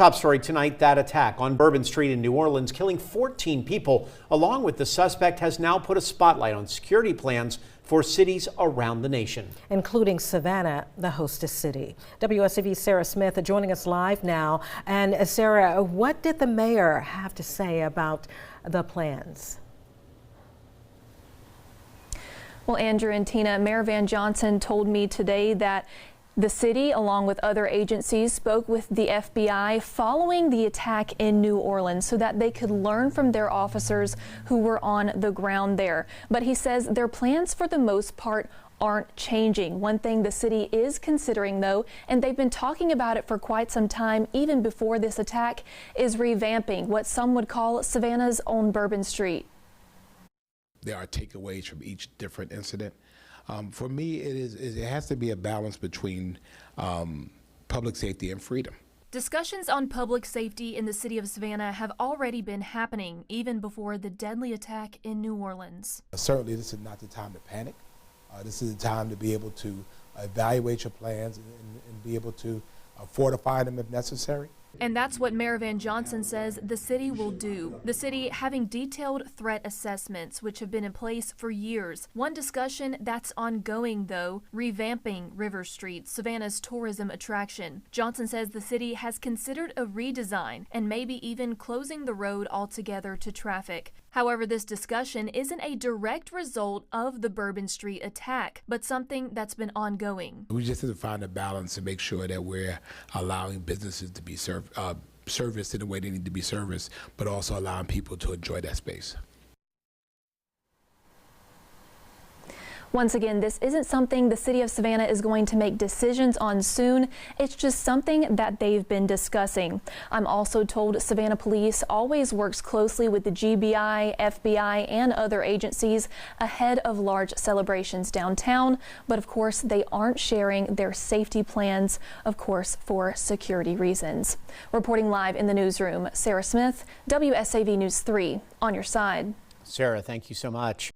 top story tonight, that attack on Bourbon Street in New Orleans, killing 14 people, along with the suspect, has now put a spotlight on security plans for cities around the nation, including Savannah, the hostess city. WSAV's Sarah Smith joining us live now. And Sarah, what did the mayor have to say about the plans? Well, Andrew and Tina, Mayor Van Johnson told me today that the city, along with other agencies, spoke with the FBI following the attack in New Orleans so that they could learn from their officers who were on the ground there. But he says their plans for the most part aren't changing. One thing the city is considering, though, and they've been talking about it for quite some time, even before this attack, is revamping what some would call Savannah's own Bourbon Street. There are takeaways from each different incident. For me, it has to be a balance between public safety and freedom. Discussions on public safety in the city of Savannah have already been happening even before the deadly attack in New Orleans. Certainly, this is not the time to panic. This is the time to be able to evaluate your plans and be able to fortify them if necessary. And that's what Mayor Van Johnson says the city will do. The city having detailed threat assessments, which have been in place for years. One discussion that's ongoing, though, revamping River Street, Savannah's tourism attraction. Johnson says the city has considered a redesign and maybe even closing the road altogether to traffic. However, this discussion isn't a direct result of the Bourbon Street attack, but something that's been ongoing. We just have to find a balance to make sure that we're allowing businesses to be serviced in the way they need to be serviced, but also allowing people to enjoy that space. Once again, this isn't something the city of Savannah is going to make decisions on soon. It's just something that they've been discussing. I'm also told Savannah Police always works closely with the GBI, FBI, and other agencies ahead of large celebrations downtown. But of course, they aren't sharing their safety plans, of course, for security reasons. Reporting live in the newsroom, Sarah Smith, WSAV News 3, on your side. Sarah, thank you so much.